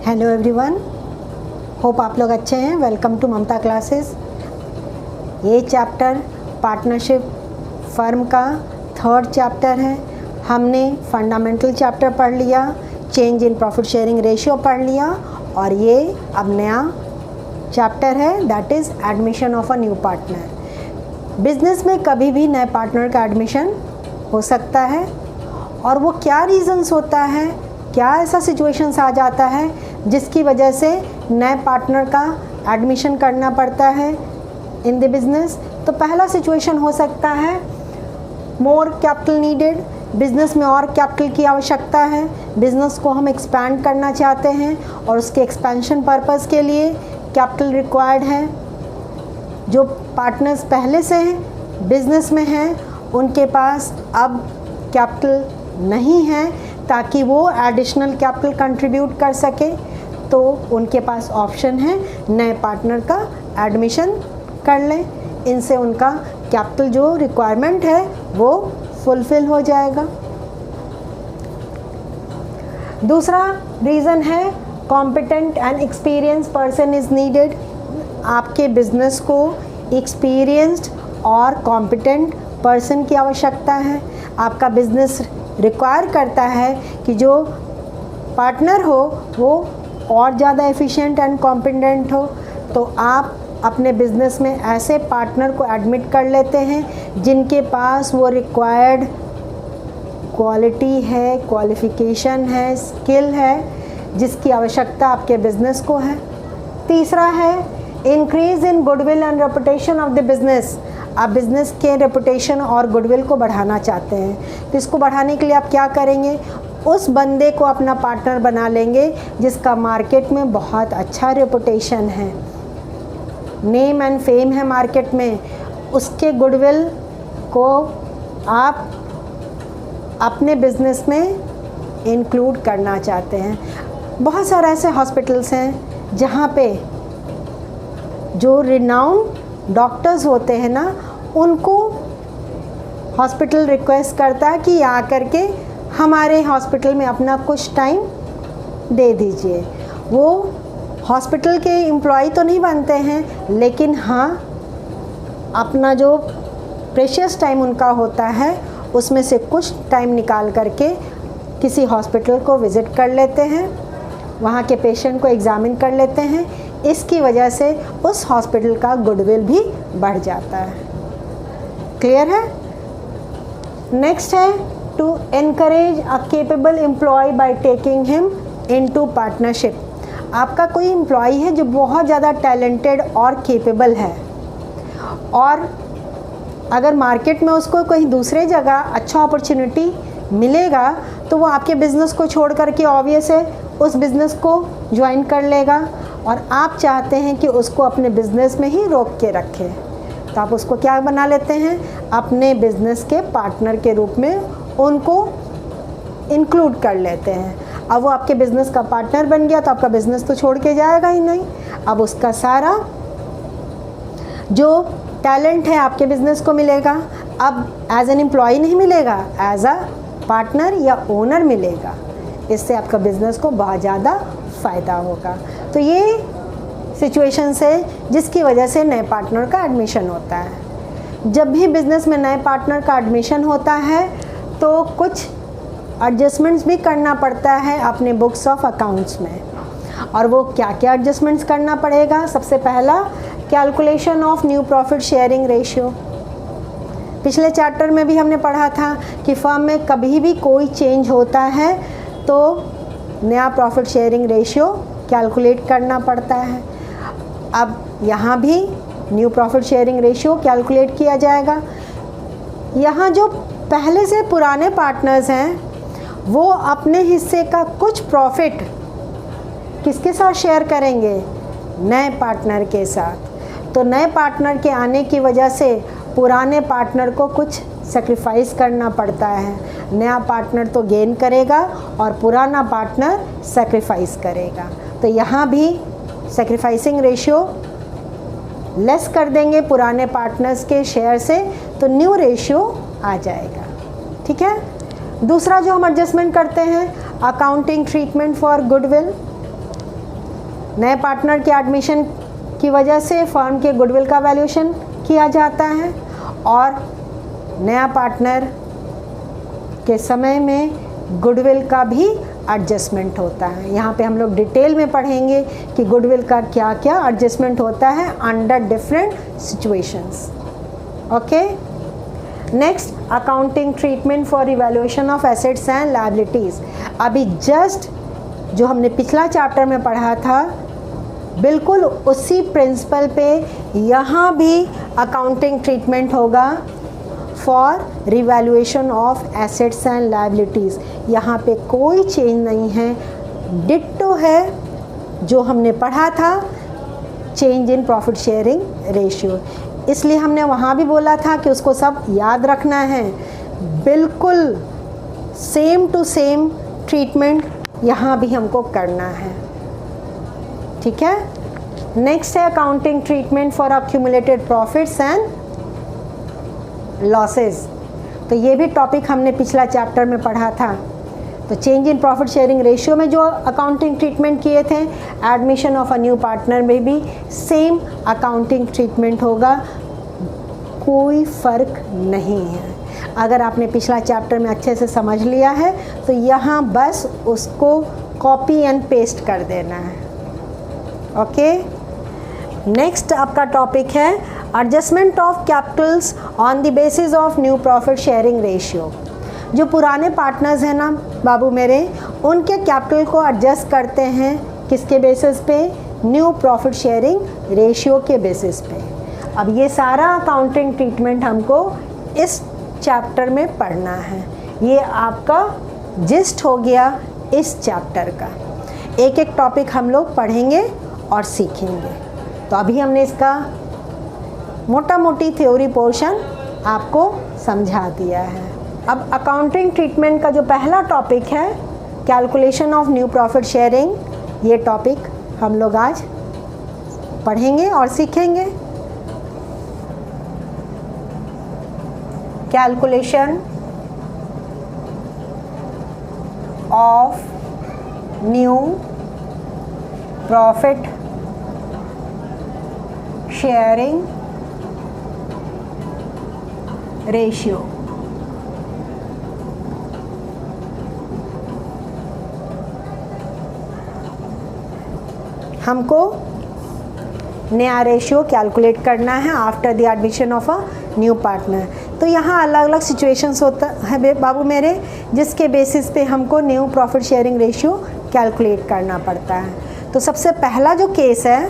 Hello everyone, hope आप लोग अच्छे हैं। Welcome to Mamta classes. ये चैप्टर पार्टनरशिप फर्म का थर्ड चैप्टर है। हमने फंडामेंटल चैप्टर पढ़ लिया, change in profit sharing ratio पढ़ लिया और ये अब नया चैप्टर है that is admission of a new partner. Business में कभी भी नए पार्टनर का एडमिशन हो सकता है और वो क्या रीज़न्स होता है, क्या ऐसा सिचुएशंस आ जाता है जिसकी वजह से नए पार्टनर का एडमिशन करना पड़ता है इन द बिज़नेस। तो पहला सिचुएशन हो सकता है मोर कैपिटल नीडेड, बिज़नेस में और कैपिटल की आवश्यकता है, बिज़नेस को हम एक्सपैंड करना चाहते हैं और उसके एक्सपेंशन पर्पज़ के लिए कैपिटल रिक्वायर्ड है। जो पार्टनर्स पहले से बिज़नेस में हैं उनके पास अब कैपिटल नहीं है ताकि वो एडिशनल कैपिटल कंट्रीब्यूट कर सके, तो उनके पास ऑप्शन है नए पार्टनर का एडमिशन कर लें। इनसे उनका कैपिटल जो रिक्वायरमेंट है वो फुलफ़िल हो जाएगा। दूसरा रीज़न है competent and experience person is needed. आपके बिज़नेस को एक्सपीरियंस्ड और कॉम्पिटेंट पर्सन की आवश्यकता है। आपका बिज़नेस रिक्वायर करता है कि जो पार्टनर हो वो और ज़्यादा एफिशिएंट एंड कॉम्पिटेंट हो, तो आप अपने बिज़नेस में ऐसे पार्टनर को एडमिट कर लेते हैं जिनके पास वो रिक्वायर्ड क्वालिटी है, क्वालिफ़िकेशन है, स्किल है जिसकी आवश्यकता आपके बिज़नेस को है। तीसरा है increase in goodwill and reputation of the business. आप बिज़नेस के रेपुटेशन और गुडविल को बढ़ाना चाहते हैं, तो इसको बढ़ाने के लिए आप क्या करेंगे, उस बंदे को अपना पार्टनर बना लेंगे जिसका मार्केट में बहुत अच्छा रेपुटेशन है, नेम एंड फेम है मार्केट में। उसके गुडविल को आप अपने बिज़नेस में इंक्लूड करना चाहते हैं। बहुत सारे ऐसे हॉस्पिटल्स हैं जहाँ पे जो रिनाउंड डॉक्टर्स होते हैं ना, उनको हॉस्पिटल रिक्वेस्ट करता है कि आ करके हमारे हॉस्पिटल में अपना कुछ टाइम दे दीजिए। वो हॉस्पिटल के एम्प्लॉय तो नहीं बनते हैं, लेकिन हाँ अपना जो प्रेशियस टाइम उनका होता है उसमें से कुछ टाइम निकाल करके किसी हॉस्पिटल को विज़िट कर लेते हैं, वहाँ के पेशेंट को एग्ज़ामिन कर लेते हैं। इसकी वजह से उस हॉस्पिटल का गुडविल भी बढ़ जाता है। क्लियर है? नेक्स्ट है to encourage a capable employee by taking him into partnership. आपका कोई एम्प्लॉय है जो बहुत ज़्यादा टैलेंटेड और केपेबल है और अगर मार्केट में उसको कहीं दूसरे जगह अच्छा अपॉर्चुनिटी मिलेगा तो वो आपके बिज़नेस को छोड़ करके ऑब्वियस है उस बिज़नेस को ज्वाइन कर लेगा और आप चाहते हैं कि उसको अपने बिज़नेस में ही रोक के रखें, तो आप उसको क्या बना लेते हैं, अपने बिज़नेस के पार्टनर के रूप में उनको इंक्लूड कर लेते हैं। अब वो आपके बिज़नेस का पार्टनर बन गया तो आपका बिज़नेस तो छोड़ के जाएगा ही नहीं। अब उसका सारा जो टैलेंट है आपके बिज़नेस को मिलेगा, अब एज एन एम्प्लॉय नहीं मिलेगा, एज अ पार्टनर या ओनर मिलेगा। इससे आपका बिज़नेस को बहुत ज़्यादा फ़ायदा होगा। तो ये सिचुएशंस है जिसकी वजह से नए पार्टनर का एडमिशन होता है। जब भी बिज़नेस में नए पार्टनर का एडमिशन होता है तो कुछ एडजस्टमेंट्स भी करना पड़ता है अपने बुक्स ऑफ अकाउंट्स में। और वो क्या क्या एडजस्टमेंट्स करना पड़ेगा, सबसे पहला calculation of new profit sharing ratio. पिछले चैप्टर में भी हमने पढ़ा था कि फर्म में कभी भी कोई चेंज होता है तो नया प्रॉफिट शेयरिंग रेशियो कैलकुलेट करना पड़ता है। अब यहाँ भी new profit sharing ratio calculate किया जाएगा। यहाँ जो पहले से पुराने पार्टनर्स हैं वो अपने हिस्से का कुछ प्रॉफिट किसके साथ शेयर करेंगे, नए पार्टनर के साथ। तो नए पार्टनर के आने की वजह से पुराने पार्टनर को कुछ सेक्रीफाइस करना पड़ता है। नया पार्टनर तो गेन करेगा और पुराना पार्टनर सेक्रीफाइस करेगा। तो यहाँ भी सेक्रीफाइसिंग रेशियो लेस कर देंगे पुराने पार्टनर्स के शेयर से, तो न्यू रेशियो आ जाएगा। ठीक है। दूसरा जो हम एडजस्टमेंट करते हैं, अकाउंटिंग ट्रीटमेंट फॉर गुडविल। नए पार्टनर के एडमिशन की वजह से फर्म के गुडविल का वैल्यूएशन किया जाता है और नया पार्टनर के समय में गुडविल का भी एडजस्टमेंट होता है। यहाँ पे हम लोग डिटेल में पढ़ेंगे कि गुडविल का क्या क्या एडजस्टमेंट होता है under different situations. Okay, next accounting treatment for evaluation of assets and liabilities. अभी जस्ट जो हमने पिछला चैप्टर में पढ़ा था बिल्कुल उसी प्रिंसिपल पे यहाँ भी अकाउंटिंग ट्रीटमेंट होगा for revaluation of assets and liabilities. यहाँ पे कोई चेंज नहीं है, डिट्टो है जो हमने पढ़ा था change in profit sharing ratio. इसलिए हमने वहाँ भी बोला था कि उसको सब याद रखना है। बिल्कुल सेम टू सेम ट्रीटमेंट यहाँ भी हमको करना है, ठीक है। नेक्स्ट है accounting treatment for accumulated profits and losses. तो ये भी टॉपिक हमने पिछला चैप्टर में पढ़ा था। तो change in profit sharing ratio में जो अकाउंटिंग ट्रीटमेंट किए थे, admission of a new partner में भी सेम अकाउंटिंग ट्रीटमेंट होगा, कोई फ़र्क नहीं है। अगर आपने पिछला चैप्टर में अच्छे से समझ लिया है तो यहाँ बस उसको कॉपी एंड पेस्ट कर देना है। ओके, नेक्स्ट आपका टॉपिक है adjustment of Capitals on the basis of new profit sharing ratio. जो पुराने पार्टनर्स हैं ना बाबू मेरे, उनके कैपिटल को एडजस्ट करते हैं किसके बेसिस पे? न्यू प्रॉफिट शेयरिंग रेशियो के बेसिस पे। अब ये सारा अकाउंटिंग ट्रीटमेंट हमको इस चैप्टर में पढ़ना है। ये आपका जिस्ट हो गया इस चैप्टर का। एक एक टॉपिक हम लोग पढ़ेंगे और सीखेंगे। तो अभी हमने इसका मोटा मोटी थ्योरी पोर्शन आपको समझा दिया है। अब अकाउंटिंग ट्रीटमेंट का जो पहला टॉपिक है calculation of new profit sharing, ये टॉपिक हम लोग आज पढ़ेंगे और सीखेंगे। Calculation of new profit sharing ratio. हमको नया रेशियो कैलकुलेट करना है after the admission of a new partner. तो यहाँ अलग अलग सिचुएशंस होता है बाबू मेरे, जिसके बेसिस पे हमको new profit sharing ratio calculate करना पड़ता है। तो सबसे पहला जो केस है,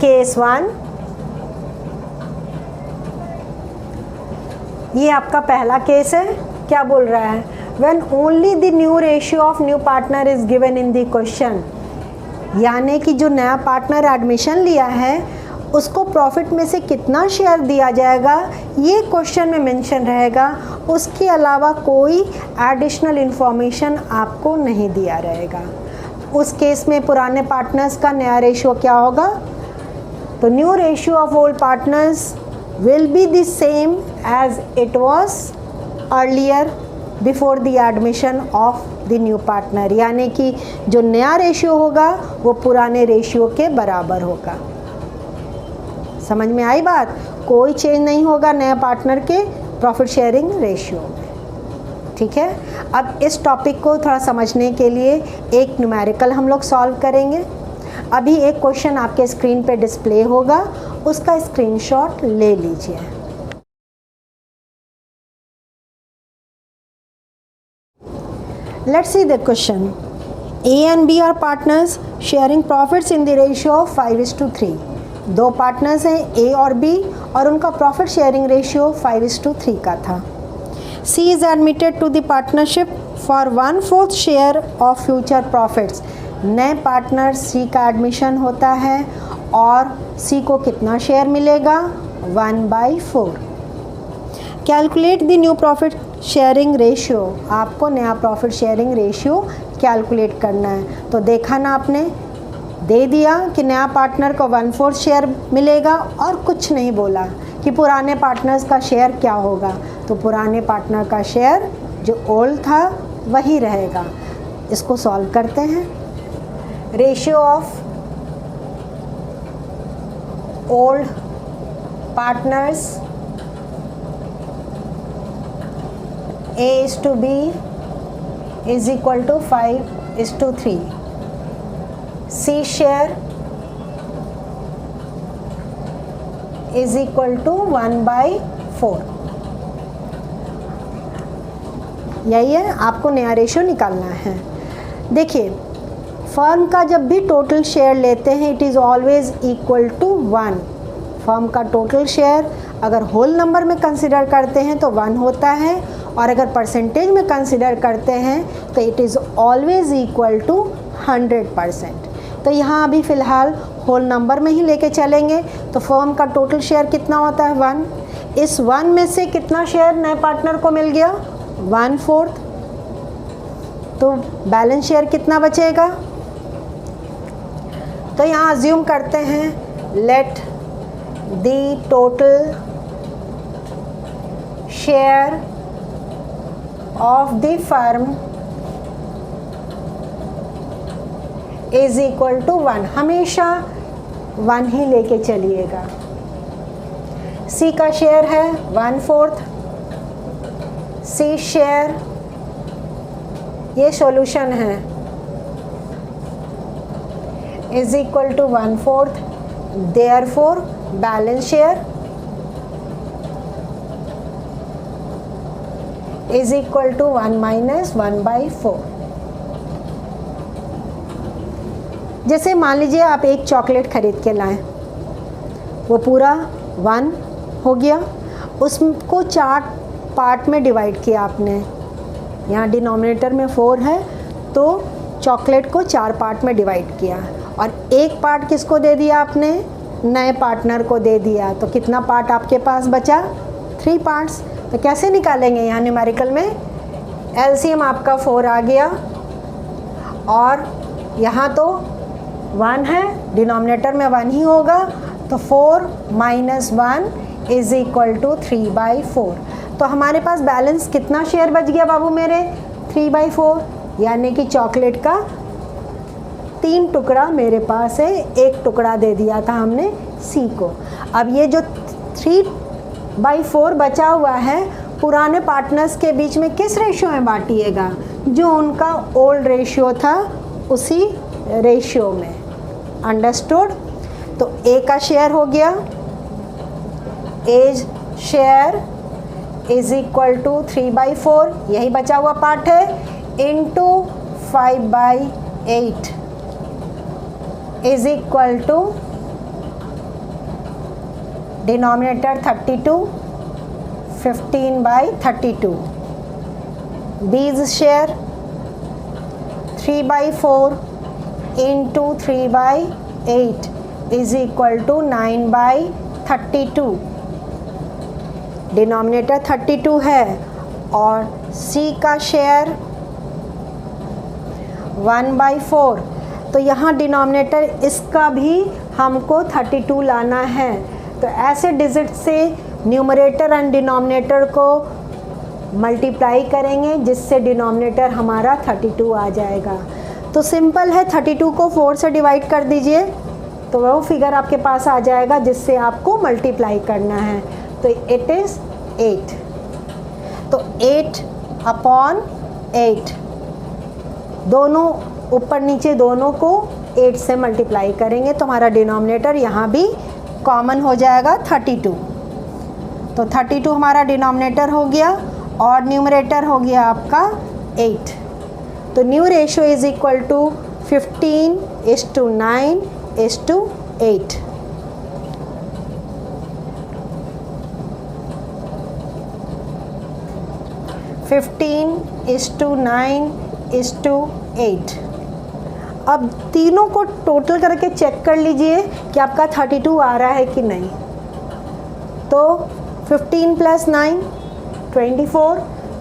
केस 1, ये आपका पहला केस है। क्या बोल रहा है? When only the new ratio of new partner is given in the question, यानी कि जो नया पार्टनर एडमिशन लिया है उसको प्रॉफिट में से कितना शेयर दिया जाएगा ये क्वेश्चन में मेंशन रहेगा। उसके अलावा कोई एडिशनल इन्फॉर्मेशन आपको नहीं दिया रहेगा। उस केस में पुराने पार्टनर्स का नया रेशियो क्या होगा? तो new ratio of old partners will be the same as it was earlier before the admission of the new partner, यानी कि जो नया रेशियो होगा वो पुराने रेशियो के बराबर होगा। समझ में आई बात? कोई चेंज नहीं होगा नया पार्टनर के प्रॉफिट शेयरिंग रेशियो में, ठीक है। अब इस टॉपिक को थोड़ा समझने के लिए एक न्यूमेरिकल हम लोग सॉल्व करेंगे। अभी एक क्वेश्चन आपके स्क्रीन पे डिस्प्ले होगा, उसका स्क्रीनशॉट ले लीजिए। Let's see the question. A and B are partners sharing profits in the ratio of 5:3। दो पार्टनर्स हैं A और B और उनका प्रॉफिट शेयरिंग रेशियो 5:3 का था। C is admitted to the partnership for 1/4 share of future profits. नए partner C का admission होता है और C को कितना शेयर मिलेगा? 1/4। Calculate the new profit sharing ratio. आपको नया प्रॉफिट शेयरिंग रेशियो कैलकुलेट करना है। तो देखा ना आपने, दे दिया कि नया पार्टनर को 1/4 शेयर मिलेगा और कुछ नहीं बोला कि पुराने पार्टनर्स का शेयर क्या होगा। तो पुराने पार्टनर का शेयर जो ओल्ड था वही रहेगा। इसको सॉल्व करते हैं। Ratio of old partners A/B is equal to 5:3. C share is equal to 1/4. यही है, आपको नया रेशियो निकालना है। देखिए, फर्म का जब भी टोटल शेयर लेते हैं it is always equal to 1। Firm का टोटल शेयर अगर होल नंबर में कंसिडर करते हैं तो 1 होता है, और अगर परसेंटेज में कंसिडर करते हैं तो it is always equal to 100%। तो यहाँ अभी फ़िलहाल होल नंबर में ही लेके चलेंगे। तो फर्म का टोटल शेयर कितना होता है 1। इस 1 में से कितना शेयर नए पार्टनर को मिल गया 1/4। तो बैलेंस शेयर कितना बचेगा। तो यहाँ अज्यूम करते हैं let the total share of the firm is equal to 1। हमेशा 1 ही लेके चलिएगा। सी का शेयर है 1/4। सी शेयर, ये सॉल्यूशन है, is equal to 1/4। Therefore balance share is equal to 1 - 1/4। जैसे मान लीजिए आप एक चॉकलेट खरीद के लाएं, वो पूरा 1 हो गया, उसको 4 पार्ट में डिवाइड किया आपने। यहाँ डिनोमिनेटर में 4 है तो चॉकलेट को 4 पार्ट में डिवाइड किया, और एक पार्ट किसको दे दिया आपने, नए पार्टनर को दे दिया। तो कितना पार्ट आपके पास बचा 3 पार्ट्स। तो कैसे निकालेंगे, यहाँ न्यूमेरिकल में एलसीएम आपका 4 आ गया, और यहाँ तो 1 है, डिनोमिनेटर में 1 ही होगा, तो 4 - 1 इज इक्वल टू 3/4। तो हमारे पास बैलेंस कितना शेयर बच गया बाबू मेरे 3/4, यानी कि चॉकलेट का 3 टुकड़ा मेरे पास है, 1 टुकड़ा दे दिया था हमने सी को। अब ये जो 3/4 बचा हुआ है पुराने पार्टनर्स के बीच में किस रेशियो में बांटिएगा, जो उनका ओल्ड रेशियो था उसी रेशियो में। अंडरस्टूड। तो ए का शेयर हो गया, A's share is equal to 3/4, यही बचा हुआ पार्ट है, into 5/8 is equal to denominator 32, 15/32। B's share 3/4 into 3/8 is equal to 9/32। Denominator 32 है, और सी का शेयर 1/4। तो यहाँ डिनोमिनेटर इसका भी हमको 32 लाना है। तो ऐसे डिजिट से न्यूमरेटर एंड डिनोमिनेटर को मल्टीप्लाई करेंगे, जिससे डिनोमिनेटर हमारा 32 आ जाएगा। तो सिंपल है, 32 को 4 से डिवाइड कर दीजिए तो वो फिगर आपके पास आ जाएगा जिससे आपको मल्टीप्लाई करना है। तो इट इज़ 8। तो 8/8 दोनों ऊपर नीचे दोनों को 8 से मल्टीप्लाई करेंगे तो हमारा डिनोमिनेटर यहाँ भी कॉमन हो जाएगा 32। तो 32 हमारा डिनोमिनेटर हो गया और न्यूमरेटर हो गया आपका 8। तो new ratio is equal to 15:9:8। 15:9:8। अब तीनों को टोटल करके चेक कर लीजिए कि आपका 32 आ रहा है कि नहीं। तो 15 + 9 24,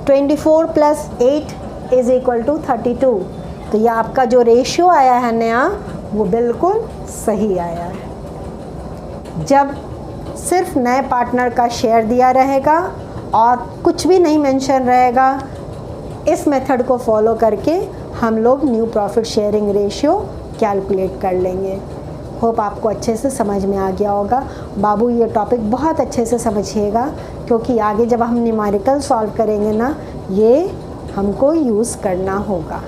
24 + 8 इज इक्वल टू 32। तो ये आपका जो रेशियो आया है नया वो बिल्कुल सही आया है। जब सिर्फ नए पार्टनर का शेयर दिया रहेगा और कुछ भी नहीं मेंशन रहेगा, इस मेथड को फॉलो करके हम लोग new profit sharing ratio calculate कर लेंगे। होप आपको अच्छे से समझ में आ गया होगा। बाबू ये टॉपिक बहुत अच्छे से समझिएगा, क्योंकि आगे जब हम न्यूमेरिकल सॉल्व करेंगे ना, ये हमको यूज़ करना होगा।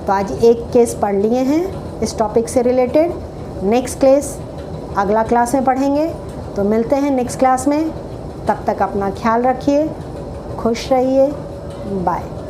तो आज एक केस पढ़ लिए हैं इस टॉपिक से रिलेटेड। नेक्स्ट क्लास अगला क्लास में पढ़ेंगे। तो मिलते हैं नेक्स्ट क्लास में। तब तक अपना ख्याल रखिए, खुश रहिए, बाय।